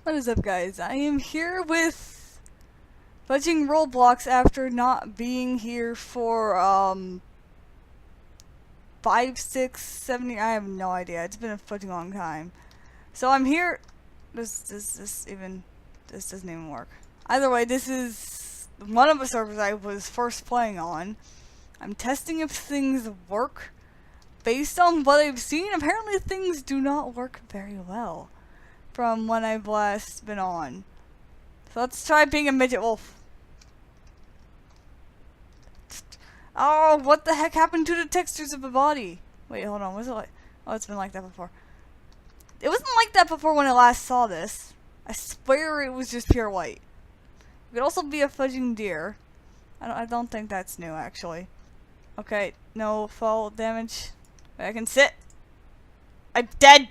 What is up, guys? I am here with fudging Roblox after not being here for 5, 6, 7 years. I have no idea. It's been a fucking long time. So I'm here. This doesn't even work. Either way, this is one of the servers I was first playing on. I'm testing if things work. Based on what I've seen, apparently things do not work very well from when I've last been on. So let's try being a midget wolf. Oh, what the heck happened to the textures of the body? Wait, hold on, was it like... Oh, it's been like that before. It wasn't like that before when I last saw this. I swear it was just pure white. It could also be a fudging deer. I don't think that's new, actually. Okay, no fall damage. Wait, I can sit. I'm dead!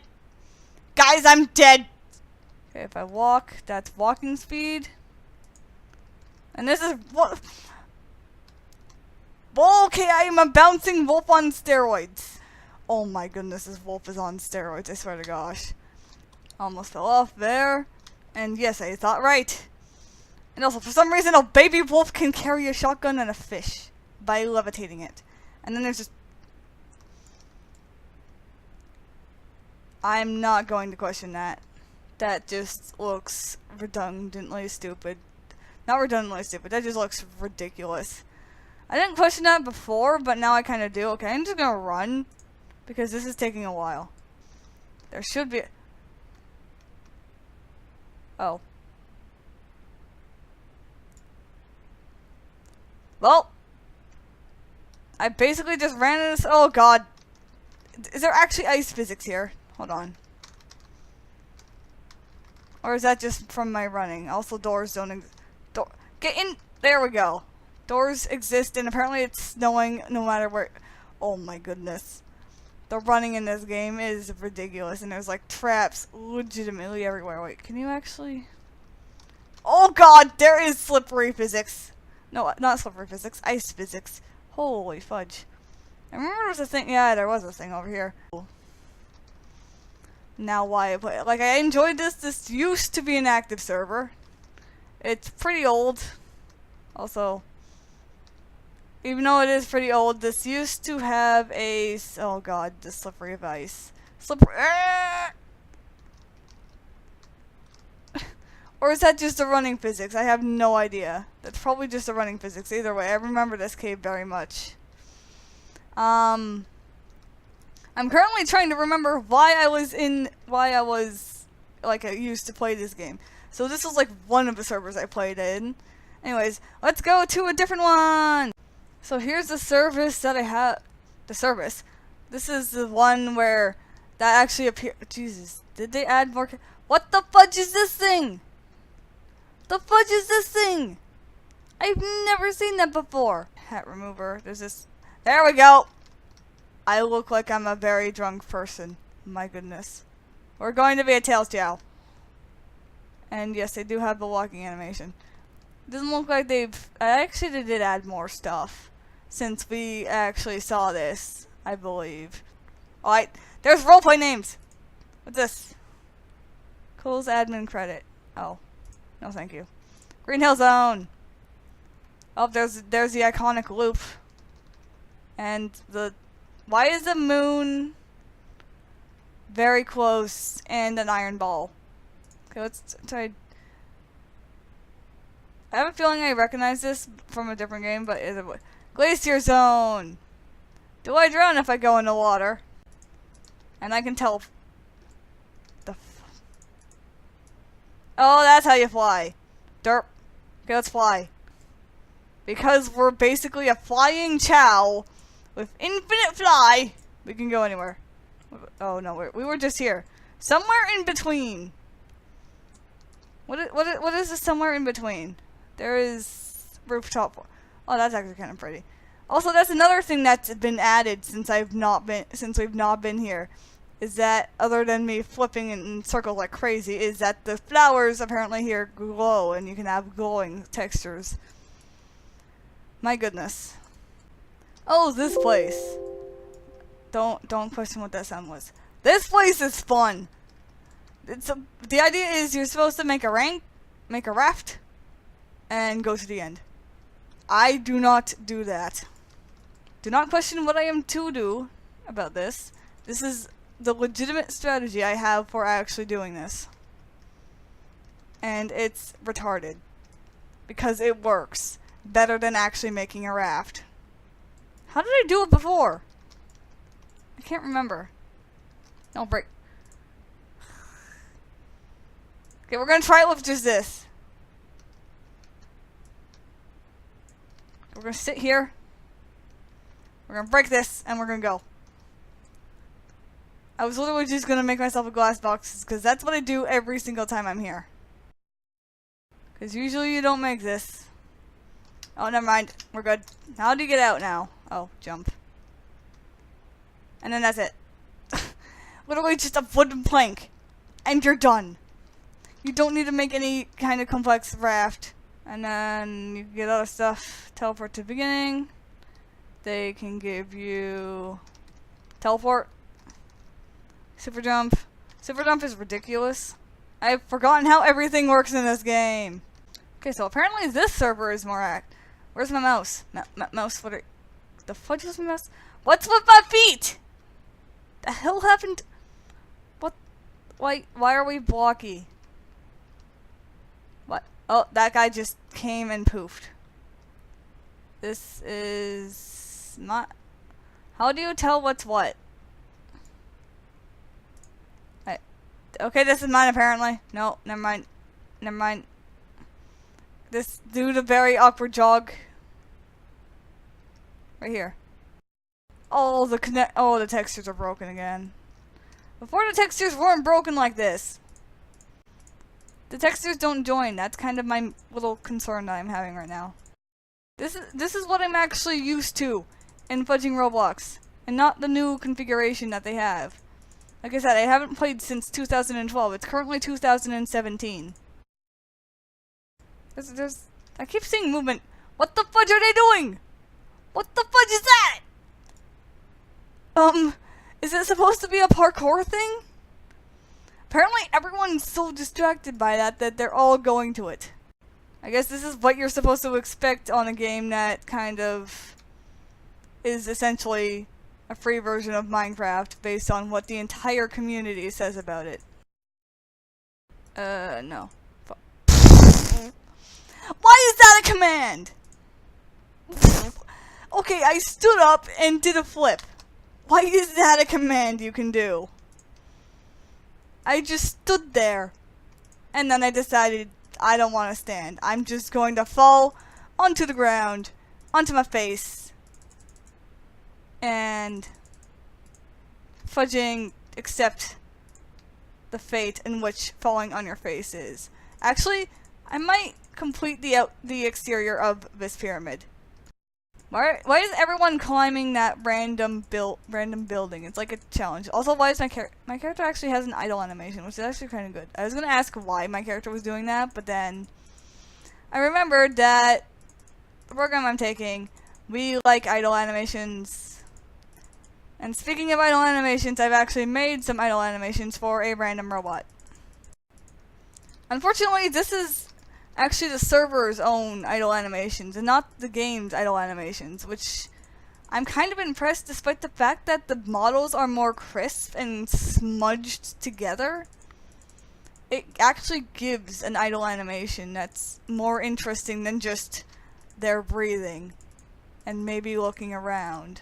Guys, I'm dead! Okay, if I walk, that's walking speed. And this is what... Okay, I am a bouncing wolf on steroids. Oh my goodness, this wolf is on steroids, I swear to gosh. Almost fell off there. And yes, I thought right. And also, for some reason, a baby wolf can carry a shotgun and a fish by levitating it. And then there's just... I'm not going to question that. That just looks redundantly stupid. Not redundantly stupid, that just looks ridiculous. I didn't question that before, but now I kind of do. Okay, I'm just gonna run, because this is taking a while. There should be... Oh. Well. I basically just ran into this... Oh god. Is there actually ice physics here? Hold on. Or is that just from my running? Also, doors don't get in! There we go. Doors exist, and apparently it's snowing no matter where... Oh my goodness. The running in this game is ridiculous, and there's like traps legitimately everywhere. Wait, can you actually... Oh god, there is slippery physics. No, not slippery physics, ice physics. Holy fudge. I remember there was a thing... Yeah, there was a thing over here. Now why I play it. Like, I enjoyed this. This used to be an active server. It's pretty old. Also, even though it is pretty old, this used to have a... Oh god, the slippery of ice. Slippery... Or is that just a running physics? I have no idea. That's probably just a running physics. Either way, I remember this cave very much. I'm currently trying to remember why I used to play this game. So this was like one of the servers I played in. Anyways, let's go to a different one. So here's the service that I have. The service. This is the one where that actually appeared. Jesus, did they add more? What the fudge is this thing? The fudge is this thing? I've never seen that before. Hat remover. There's this. There we go. I look like I'm a very drunk person. My goodness. We're going to be a Tails Jow. And yes, they do have the walking animation. Doesn't look like they've... Actually, they did add more stuff. Since we actually saw this, I believe. Alright, there's roleplay names! What's this? Cool's admin credit. Oh. No, thank you. Green Hill Zone! Oh, there's the iconic loop. And the... Why is the moon very close and an iron ball? Okay, let's try. I have a feeling I recognize this from a different game, but is it Glacier Zone? Do I drown if I go in the water? And I can tell. Oh, that's how you fly. Derp. Okay, let's fly. Because we're basically a flying chow. With infinite fly, we can go anywhere. Oh no, we were just here. Somewhere in between. What is this somewhere in between? There is rooftop. Oh, that's actually kind of pretty. Also, that's another thing that's been added since we've not been here. Is that other than me flipping in circles like crazy, is that the flowers apparently here glow and you can have glowing textures. My goodness. Oh, this place. Don't question what that sound was. This place is fun. The idea is you're supposed to make a raft, and go to the end. I do not do that. Do not question what I am to do about this. This is the legitimate strategy I have for actually doing this. And it's retarded. Because it works better than actually making a raft. How did I do it before? I can't remember. Don't break. Okay, we're gonna try it with just this. We're gonna sit here. We're gonna break this, and we're gonna go. I was literally just gonna make myself a glass box, because that's what I do every single time I'm here. Because usually you don't make this. Oh, never mind. We're good. How do you get out now? Oh, jump. And then that's it. Literally just a wooden plank. And you're done. You don't need to make any kind of complex raft. And then you get other stuff. Teleport to the beginning. They can give you teleport. Super jump. Super jump is ridiculous. I've forgotten how everything works in this game. Okay, so apparently this server is more act. Where's my mouse? Mouse, what are... The fudge is my mouse? What's with my feet? The hell happened? What? Why are we blocky? What? Oh, that guy just came and poofed. This is not... How do you tell what's what? Okay, this is mine apparently. No, never mind. Never mind. This dude a very awkward jog. Right here. Oh, the textures are broken again. Before the textures weren't broken like this. The textures don't join. That's kind of my little concern that I'm having right now. This is what I'm actually used to in fudging Roblox, and not the new configuration that they have. Like I said, I haven't played since 2012. It's currently 2017. I keep seeing movement. What the fudge are they doing? What the fudge is that? Is it supposed to be a parkour thing? Apparently everyone's so distracted by that they're all going to it. I guess this is what you're supposed to expect on a game that kind of is essentially a free version of Minecraft based on what the entire community says about it. No. Why is that a command? Okay, I stood up and did a flip. Why is that a command you can do? I just stood there. And then I decided I don't want to stand. I'm just going to fall onto the ground, onto my face. And fudging accept the fate in which falling on your face is. Actually, I might complete the exterior of this pyramid. Why is everyone climbing that random building? It's like a challenge. Also, why is my character actually has an idle animation, which is actually kind of good. I was gonna ask why my character was doing that, but then I remembered that the program I'm taking, we like idle animations. And speaking of idle animations, I've actually made some idle animations for a random robot. Unfortunately, this is actually the server's own idle animations and not the game's idle animations, which I'm kind of impressed despite the fact that the models are more crisp and smudged together. It actually gives an idle animation that's more interesting than just their breathing and maybe looking around.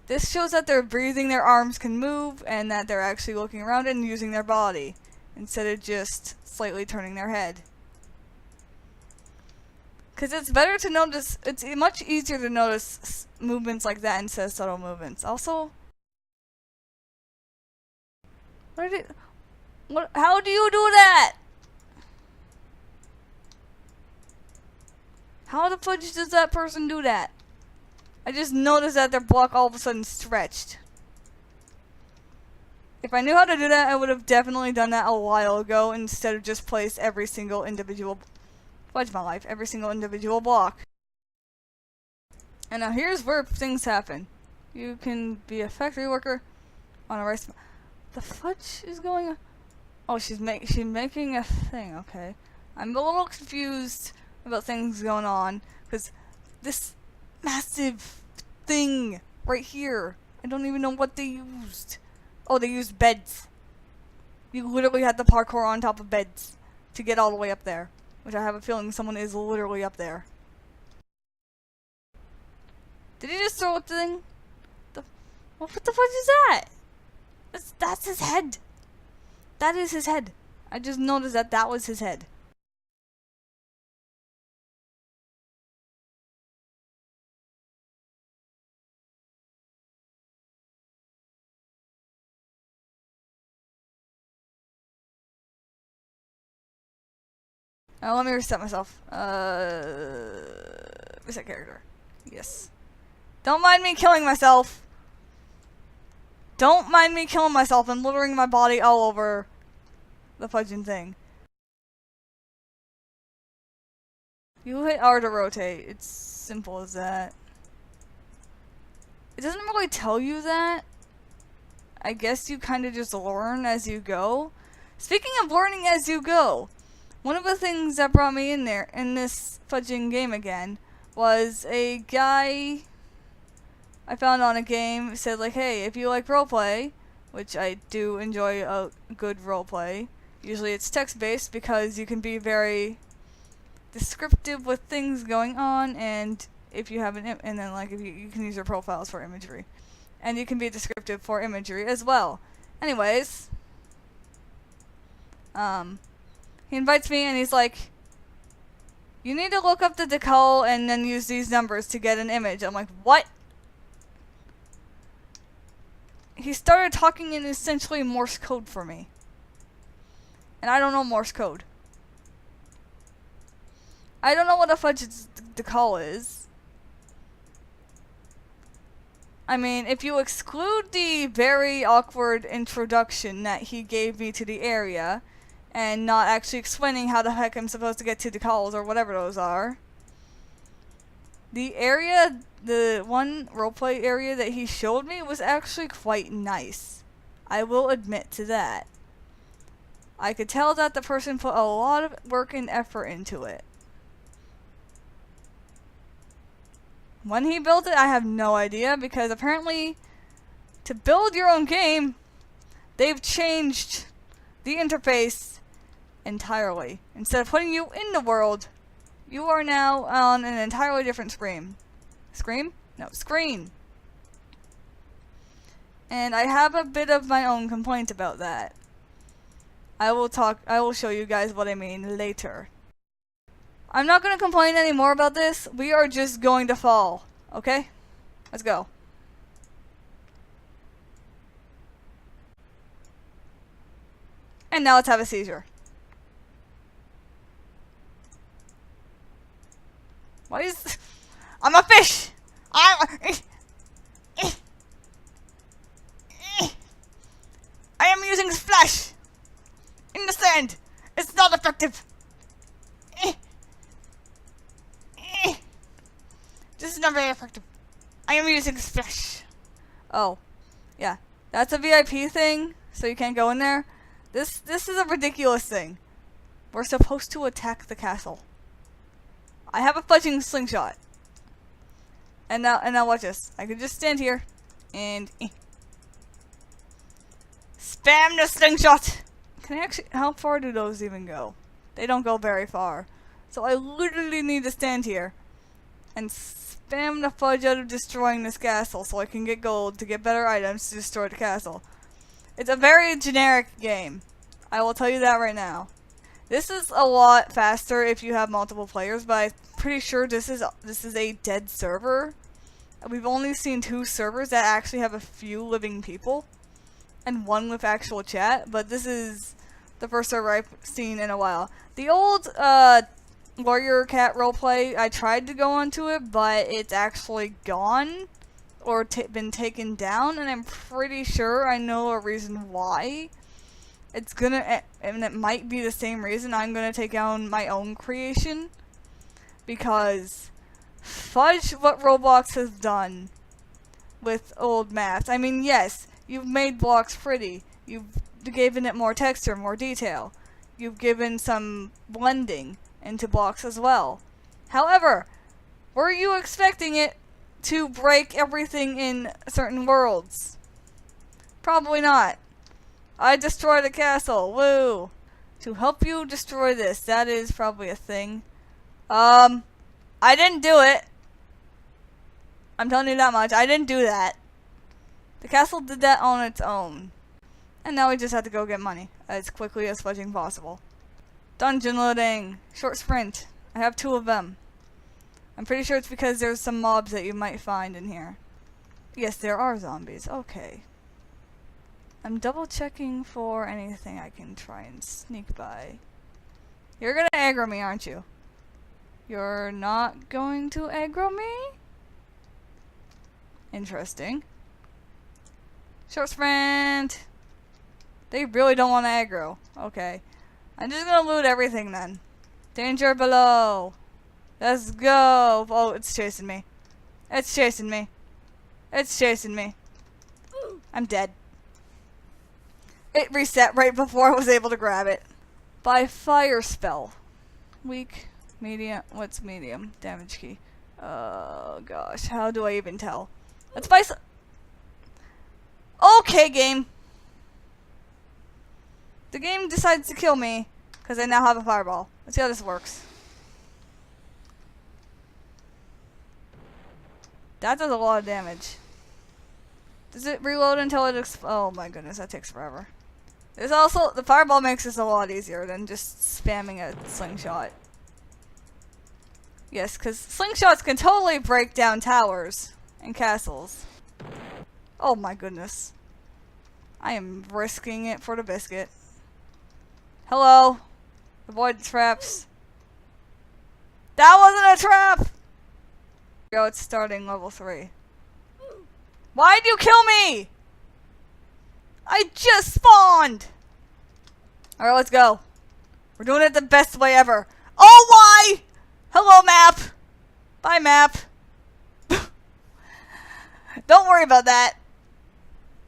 This shows that they're breathing, their arms can move, and that they're actually looking around and using their body instead of just slightly turning their head. Because it's better to notice, it's much easier to notice movements like that instead of subtle movements. Also, how do you do that? How the fudge does that person do that? I just noticed that their block all of a sudden stretched. If I knew how to do that, I would have definitely done that a while ago instead of just place every single individual every single individual block. And now here's where things happen. You can be a factory worker on a rice. The fudge is going on. Oh, she's making a thing. Okay, I'm a little confused about things going on because this massive thing right here. I don't even know what they used. Oh, they used beds. You literally had to parkour on top of beds to get all the way up there, which I have a feeling someone is literally up there. Did he just throw a thing? What the fuck is that? That's his head. That is his head. I just noticed that that was his head. Let me reset myself. Reset character. Yes. Don't mind me killing myself. Don't mind me killing myself and littering my body all over the fudging thing. You hit R to rotate. It's simple as that. It doesn't really tell you that. I guess you kind of just learn as you go. Speaking of learning as you go, one of the things that brought me in there, in this fudging game again, was a guy I found on a game said like, hey, if you like roleplay, which I do enjoy a good roleplay, usually it's text-based because you can be very descriptive with things going on, and if you have and then like if you can use your profiles for imagery, and you can be descriptive for imagery as well. Anyways, he invites me and he's like, you need to look up the decal and then use these numbers to get an image. I'm like, what? He started talking in essentially Morse code for me. And I don't know Morse code. I don't know what a fudge decal is. I mean, if you exclude the very awkward introduction that he gave me to the area, and not actually explaining how the heck I'm supposed to get to the calls or whatever those are, the area, the one roleplay area that he showed me was actually quite nice. I will admit to that. I could tell that the person put a lot of work and effort into it. When he built it, I have no idea, because apparently to build your own game, they've changed the interface entirely. Instead of putting you in the world, you are now on an entirely different screen. Screen? No, screen. And I have a bit of my own complaint about that. I will show you guys what I mean later. I'm not going to complain anymore about this. We are just going to fall. Okay? Let's go. And now let's have a seizure. What is... I'm a fish! I am using splash! In the sand! It's not effective! This is not very effective. I am using splash. Oh. Yeah. That's a VIP thing, so you can't go in there. This is a ridiculous thing. We're supposed to attack the castle. I have a fudging slingshot. And now watch this. I can just stand here and spam the slingshot. Can I actually, how far do those even go? They don't go very far. So I literally need to stand here and spam the fudge out of destroying this castle so I can get gold to get better items to destroy the castle. It's a very generic game. I will tell you that right now. This is a lot faster if you have multiple players, but I'm pretty sure this is a dead server. We've only seen 2 servers that actually have a few living people, and one with actual chat, but this is the first server I've seen in a while. The old Warrior Cat roleplay, I tried to go onto it, but it's actually gone or been taken down, and I'm pretty sure I know a reason why. It's gonna, and it might be the same reason I'm gonna take down my own creation, because fudge what Roblox has done with old maps. I mean, yes, you've made blocks pretty, you've given it more texture, more detail. You've given some blending into blocks as well. However, were you expecting it to break everything in certain worlds? Probably not. I destroyed a castle. Woo! To help you destroy this, that is probably a thing. I didn't do it. I'm telling you that much. I didn't do that. The castle did that on its own. And now we just have to go get money as quickly as fucking possible. Dungeon loading. Short sprint. I have 2 of them. I'm pretty sure it's because there's some mobs that you might find in here. Yes, there are zombies. Okay. I'm double checking for anything I can try and sneak by. You're gonna aggro me, aren't you? You're not going to aggro me? Interesting. Short sprint! They really don't want to aggro. Okay. I'm just gonna loot everything then. Danger below! Let's go! Oh, it's chasing me. It's chasing me. It's chasing me. I'm dead. It reset right before I was able to grab it. By fire spell. Weak, medium, what's medium? Damage key. Oh gosh, how do I even tell? Let's buy some. Okay, game. The game decides to kill me because I now have a fireball. Let's see how this works. That does a lot of damage. Does it reload until it oh my goodness, that takes forever. There's also, the fireball makes this a lot easier than just spamming a slingshot. Yes, because slingshots can totally break down towers and castles. Oh my goodness. I am risking it for the biscuit. Hello. Avoid the traps. That wasn't a trap! Go, it's starting level 3. Why'd you kill me? I just spawned! Alright, let's go. We're doing it the best way ever. Oh, why? Hello, map. Bye, map. Don't worry about that.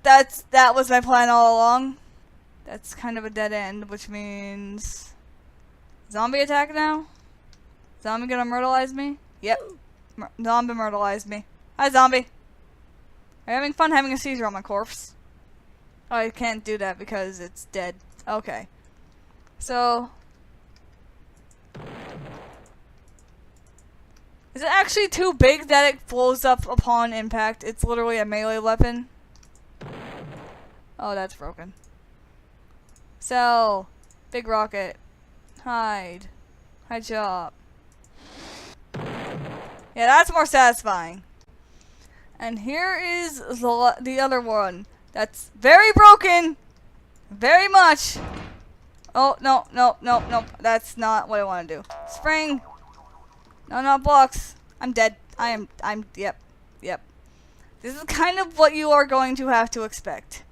That was my plan all along. That's kind of a dead end, which means... Zombie attack now? Zombie gonna myrtleize me? Yep. Zombie myrtleized me. Hi, zombie. Are you having fun having a seizure on my corpse? Oh, I can't do that because it's dead. Okay. So... Is it actually too big that it blows up upon impact? It's literally a melee weapon. Oh, that's broken. So, big rocket. Hide. Hide shop. Yeah, that's more satisfying. And here is the other one. That's very broken. Very much. Oh, no, no, no, no. That's not what I want to do. Spring. No, not blocks. I'm dead. Yep. This is kind of what you are going to have to expect.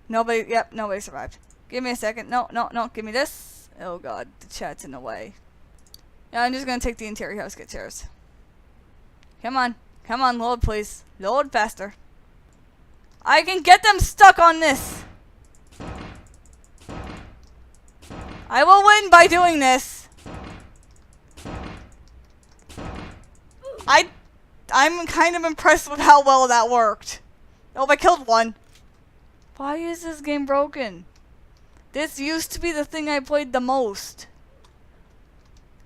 Nobody survived. Give me a second. No, give me this. Oh god, the chat's in the way. Yeah, I'm just gonna take the interior house, get chairs. Come on, load please. Load faster. I can get them stuck on this. I will win by doing this. I'm kind of impressed with how well that worked. Oh, I killed one. Why is this game broken? This used to be the thing I played the most.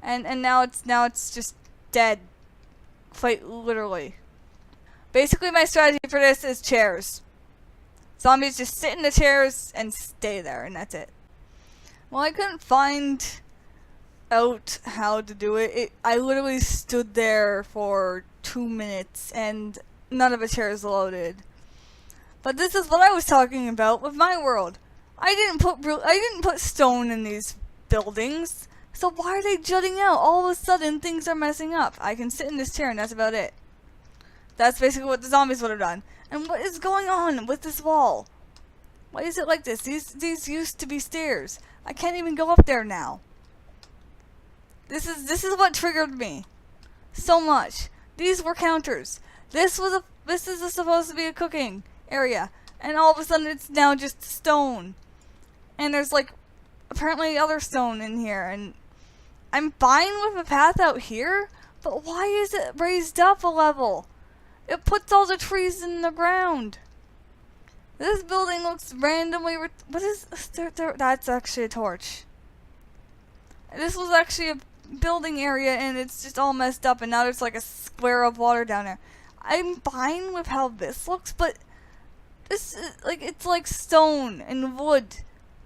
And now it's just dead. Quite literally. Basically my strategy for this is chairs. Zombies just sit in the chairs and stay there, and that's it. Well, I couldn't find out how to do it. I literally stood there for 2 minutes and none of the chairs loaded. But this is what I was talking about with my world. I didn't put stone in these buildings. So why are they jutting out? All of a sudden things are messing up. I can sit in this chair and that's about it. That's basically what the zombies would have done. And what is going on with this wall? Why is it like this? These used to be stairs. I can't even go up there now. This is what triggered me so much. These were counters. This is supposed to be a cooking area, And all of a sudden it's now just stone. And there's like apparently other stone in here, and I'm fine with a path out here, but why is it raised up a level? It puts all the trees in the ground. This building looks randomly what is that's actually a torch. This was actually a building area, and it's just all messed up, and now there's like a square of water down there. I'm fine with how this looks, but this is like, it's like stone and wood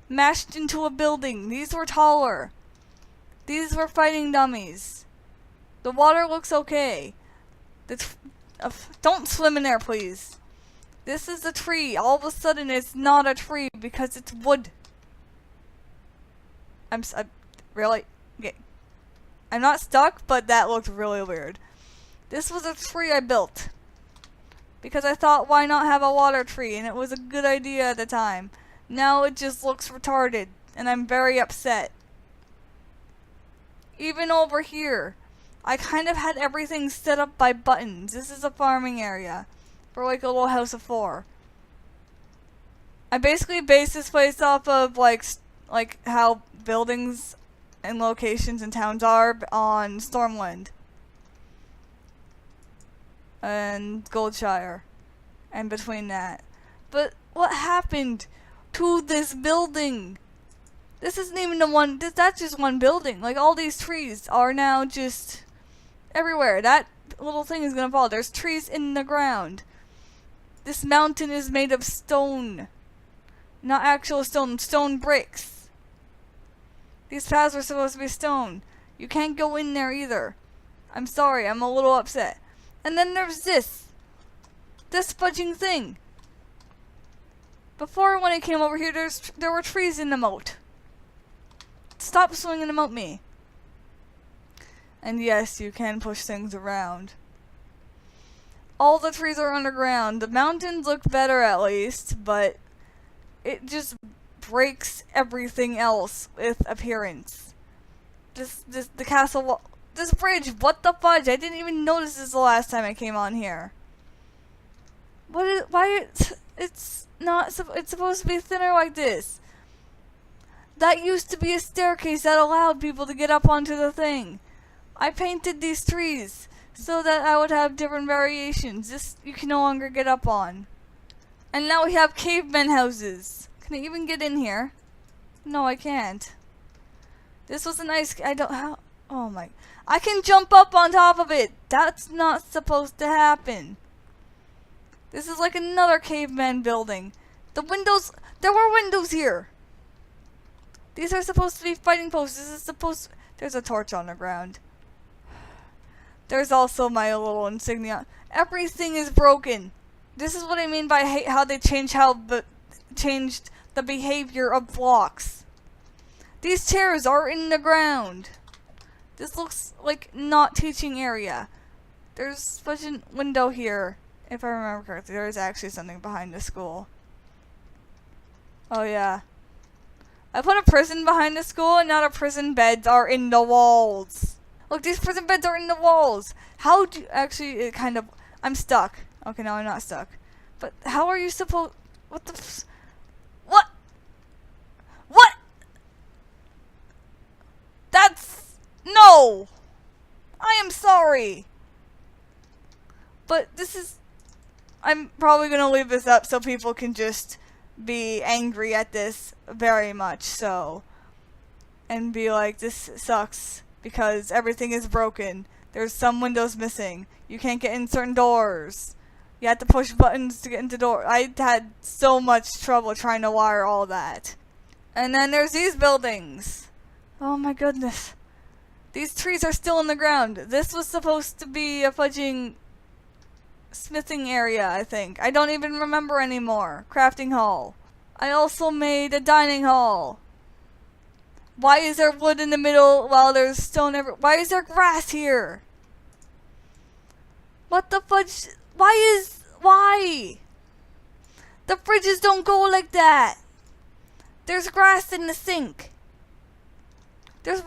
mashed into a building. These were taller. These were fighting dummies. The water looks okay. Don't swim in there, please. This is a tree. All of a sudden, it's not a tree because it's wood. I'm really okay. I'm not stuck, but that looked really weird. This was a tree I built because I thought, why not have a water tree? And it was a good idea at the time. Now it just looks retarded, and I'm very upset. Even over here, I kind of had everything set up by buttons. This is a farming area for like a little house of 4. I basically based this place off of like how buildings and locations and towns are on Stormwind and Goldshire and between that. But what happened to this building? This isn't even the one, that's just one building. Like, all these trees are now just everywhere. That little thing is gonna fall. There's trees in the ground. This mountain is made of stone. Not actual stone, stone bricks. These paths were supposed to be stone. You can't go in there either. I'm sorry, I'm a little upset. And then there's this fudging thing. Before, when I came over here, there were trees in the moat. Stop swinging them at me. And yes, you can push things around. All the trees are underground. The mountains look better at least, but it just breaks everything else with appearance. The castle wall, this bridge, what the fudge? I didn't even notice this the last time I came on here. It's supposed to be thinner like this. That used to be a staircase that allowed people to get up onto the thing. I painted these trees so that I would have different variations. This you can no longer get up on. And now we have caveman houses. Can I even get in here? No, I can't. This was a nice, oh my. I can jump up on top of it. That's not supposed to happen. This is like another caveman building. The windows, there were windows here. These are supposed to be fighting posts. This is supposed, there's a torch on the ground. There's also my little insignia. Everything is broken. This is what I mean by how they changed the behavior of blocks. These chairs are in the ground. This looks like not teaching area. There's such a window here. If I remember correctly, there is actually something behind the school. Oh yeah. I put a prison behind the school, and now the prison beds are in the walls. Look, these prison beds are in the walls. How do actually it kind of? I'm stuck. Okay, no, I'm not stuck. But how are you supposed? What the? What? What? That's no. I am sorry. But this is. I'm probably gonna leave this up so people can just be angry at this very much so, and be like, this sucks because everything is broken. There's some windows missing. You can't get in certain doors. You have to push buttons to get into doors. I had so much trouble trying to wire all that. And then there's these buildings. Oh my goodness. These trees are still in the ground. This was supposed to be a fudging smithing area, I think. I don't even remember anymore. Crafting hall. I also made a dining hall. Why is there wood in the middle while there's stone everywhere? Why is there grass here? What the fudge? Why? The fridges don't go like that. There's grass in the sink. There's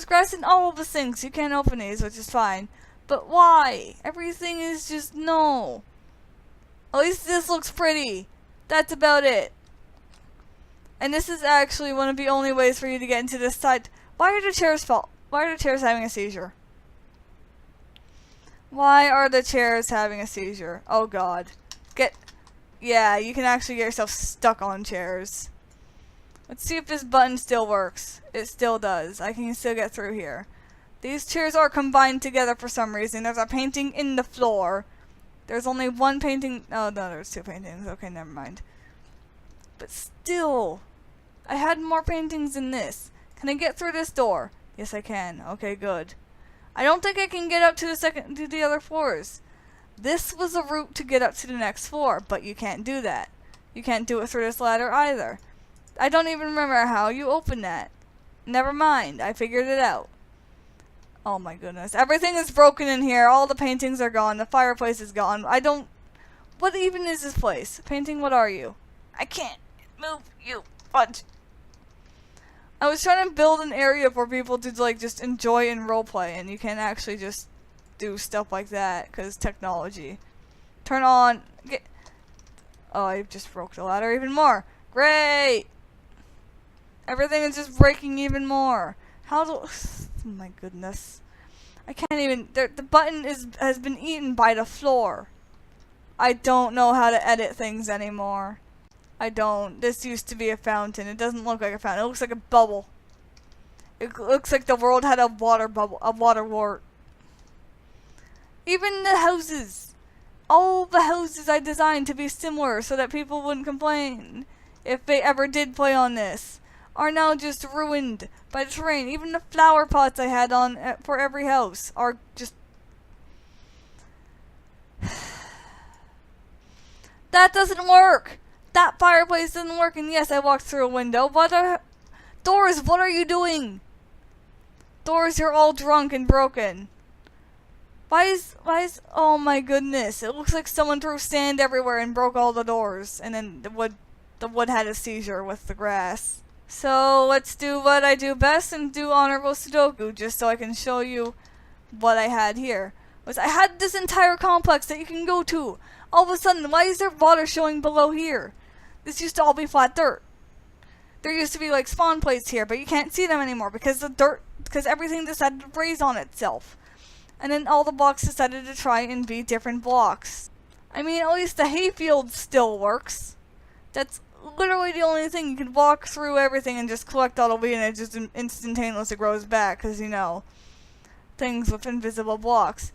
grass in all of the sinks. You can't open these, which is fine. But why? Everything is just no. At least this looks pretty. That's about it. And this is actually one of the only ways for you to get into this side. Why are the chairs Why are the chairs having a seizure? Why are the chairs having a seizure? Oh god. Yeah, you can actually get yourself stuck on chairs. Let's see if this button still works. It still does. I can still get through here. These chairs are combined together for some reason. There's a painting in the floor. There's only one painting. Oh, no, there's two paintings. Okay, never mind. But still, I had more paintings than this. Can I get through this door? Yes, I can. Okay, good. I don't think I can get up to the other floors. This was a route to get up to the next floor, but you can't do that. You can't do it through this ladder either. I don't even remember how you open that. Never mind, I figured it out. Oh my goodness. Everything is broken in here. All the paintings are gone. The fireplace is gone. What even is this place? Painting, what are you? I can't move you. Fudge. I was trying to build an area for people to like just enjoy and roleplay, and you can't actually just do stuff like that because technology. Turn on. Oh, I just broke the ladder even more. Great. Everything is just breaking even more. Oh my goodness. I can't even. The button has been eaten by the floor. I don't know how to edit things anymore. I don't. This used to be a fountain. It doesn't look like a fountain. It looks like a bubble. It looks like the world had a water bubble, a water wart. Even the houses. All the houses I designed to be similar so that people wouldn't complain if they ever did play on this are now just ruined by the terrain. Even the flower pots I had on for every house are just... That doesn't work! That fireplace doesn't work, and yes, I walked through a window. Doors, what are you doing? Doors, you're all drunk and broken. Why is, oh my goodness, it looks like someone threw sand everywhere and broke all the doors, and then the wood had a seizure with the grass. So let's do what I do best and do honorable Sudoku, just so I can show you what I had here. I had this entire complex that you can go to. All of a sudden, why is there water showing below here? This used to all be flat dirt. There used to be like spawn plates here, but you can't see them anymore because everything decided to raise on itself. And then all the blocks decided to try and be different blocks. I mean, at least the hayfield still works. That's literally the only thing. You can walk through everything and just collect all the wheat, and it just instantaneously grows back, because, you know, things with invisible blocks.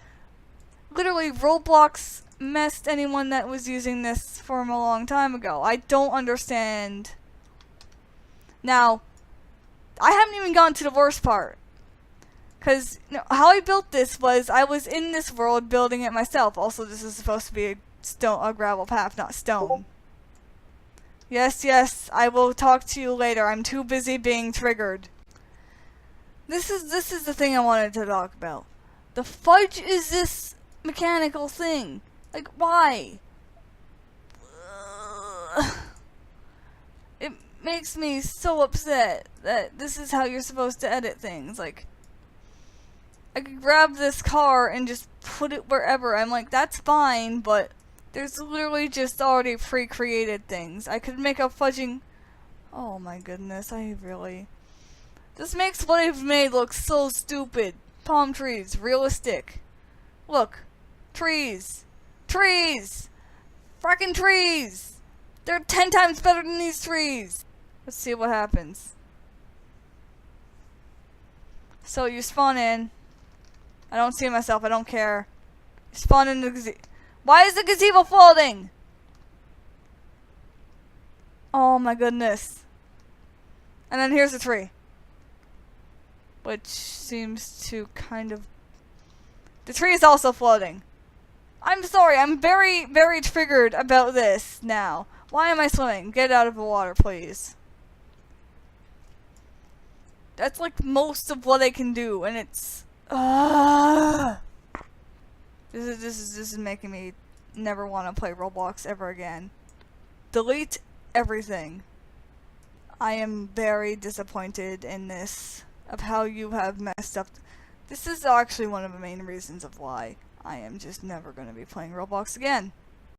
Literally, Roblox messed anyone that was using this from a long time ago. I don't understand. Now, I haven't even gone to the worst part. Because how I built this was, I was in this world building it myself. Also, this is supposed to be a gravel path, not stone. Yes, I will talk to you later. I'm too busy being triggered. This is the thing I wanted to talk about. The fudge is this mechanical thing. Like, why? It makes me so upset that this is how you're supposed to edit things. Like, I could grab this car and just put it wherever. I'm like, that's fine, but there's literally just already pre-created things. I could make a fudging... Oh my goodness, This makes what I've made look so stupid. Palm trees, realistic. Look. Trees. Trees! Frickin' trees! They're 10 times better than these trees! Let's see what happens. So you spawn in. I don't see myself, I don't care. You spawn in the gazebo. Why is the gazebo floating? Oh my goodness. And then here's a tree. Which seems to kind of... The tree is also floating. I'm sorry, I'm very, very triggered about this now. Why am I swimming? Get out of the water, please. That's like most of what I can do, and it's... This is making me never want to play Roblox ever again. Delete everything. I am very disappointed in this, of how you have messed up. This is actually one of the main reasons of why I am just never going to be playing Roblox again.